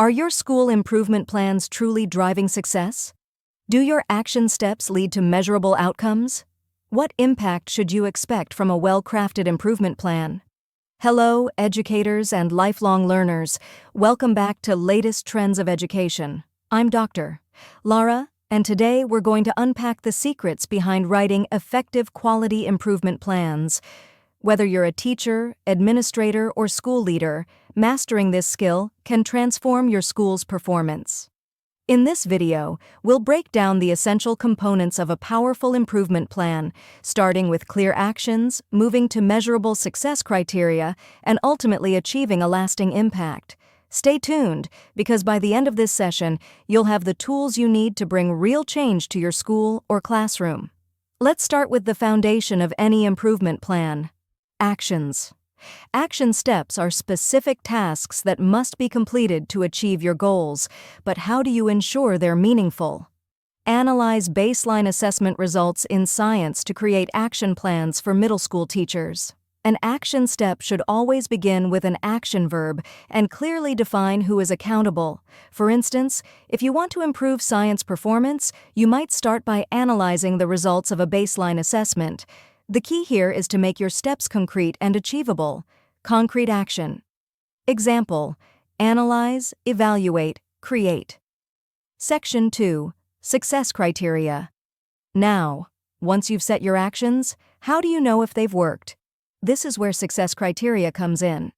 Are your school improvement plans truly driving success? Do your action steps lead to measurable outcomes? What impact should you expect from a well-crafted improvement plan? Hello, educators and lifelong learners. Welcome back to Latest Trends of Education. I'm Dr. Lara, and today we're going to unpack the secrets behind writing effective quality improvement plans. Whether you're a teacher, administrator, or school leader, mastering this skill can transform your school's performance. In this video, we'll break down the essential components of a powerful improvement plan, starting with clear actions, moving to measurable success criteria, and ultimately achieving a lasting impact. Stay tuned, because by the end of this session, you'll have the tools you need to bring real change to your school or classroom. Let's start with the foundation of any improvement plan: actions. Action steps are specific tasks that must be completed to achieve your goals, but how do you ensure they're meaningful? Analyze baseline assessment results in science to create action plans for middle school teachers. An action step should always begin with an action verb and clearly define who is accountable. For instance, if you want to improve science performance, you might start by analyzing the results of a baseline assessment. The key here is to make your steps concrete and achievable. Concrete action. Example: analyze, evaluate, create. Section 2. Success criteria. Now, once you've set your actions, how do you know if they've worked? This is where success criteria comes in.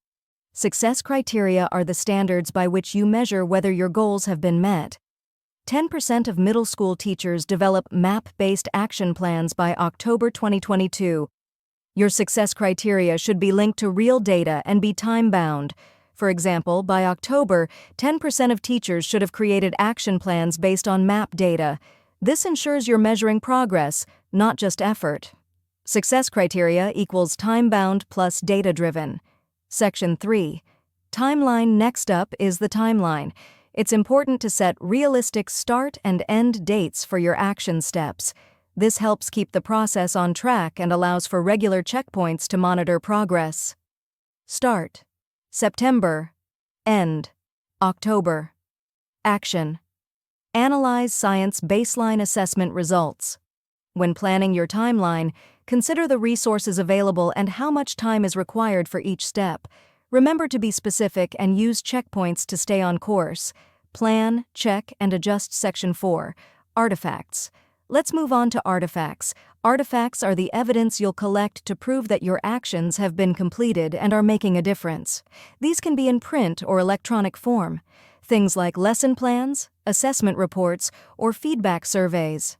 Success criteria are the standards by which you measure whether your goals have been met. 10% of middle school teachers develop map-based action plans by October 2022. Your success criteria should be linked to real data and be time-bound. For example, by October, 10% of teachers should have created action plans based on map data. This ensures you're measuring progress, not just effort. Success criteria equals time-bound plus data-driven. Section 3. Timeline. Next up is the timeline. It's important to set realistic start and end dates for your action steps. This helps keep the process on track and allows for regular checkpoints to monitor progress. Start: September. End: October. Action: analyze science baseline assessment results. When planning your timeline, consider the resources available and how much time is required for each step. Remember to be specific and use checkpoints to stay on course. Plan, check, and adjust. Section 4. Artifacts. Let's move on to artifacts. Artifacts are the evidence you'll collect to prove that your actions have been completed and are making a difference. These can be in print or electronic form. Things like lesson plans, assessment reports, or feedback surveys.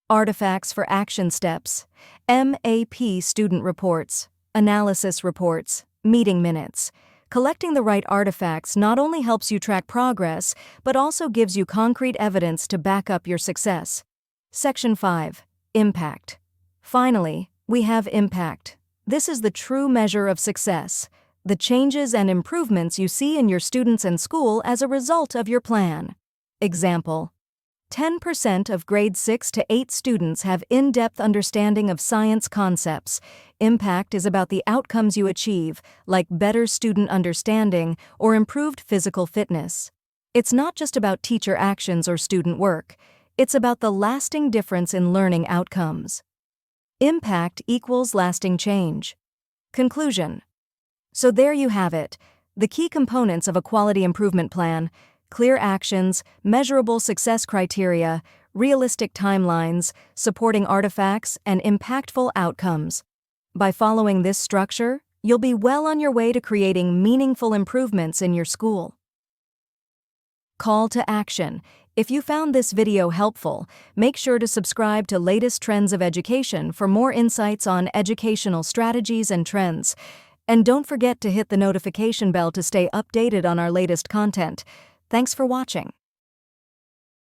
Artifacts for action steps. MAP student reports, analysis reports, meeting minutes. Collecting the right artifacts not only helps you track progress, but also gives you concrete evidence to back up your success. Section 5. Impact. Finally, we have impact. This is the true measure of success: the changes and improvements you see in your students and school as a result of your plan. Example: 10% of grade 6 to 8 students have in-depth understanding of science concepts. Impact is about the outcomes you achieve, like better student understanding or improved physical fitness. It's not just about teacher actions or student work. It's about the lasting difference in learning outcomes. Impact equals lasting change. Conclusion. So there you have it, the key components of a quality improvement plan: clear actions, measurable success criteria, realistic timelines, supporting artifacts, and impactful outcomes. By following this structure, you'll be well on your way to creating meaningful improvements in your school. Call to action. If you found this video helpful, make sure to subscribe to Latest Trends of Education for more insights on educational strategies and trends. And don't forget to hit the notification bell to stay updated on our latest content. Thanks for watching.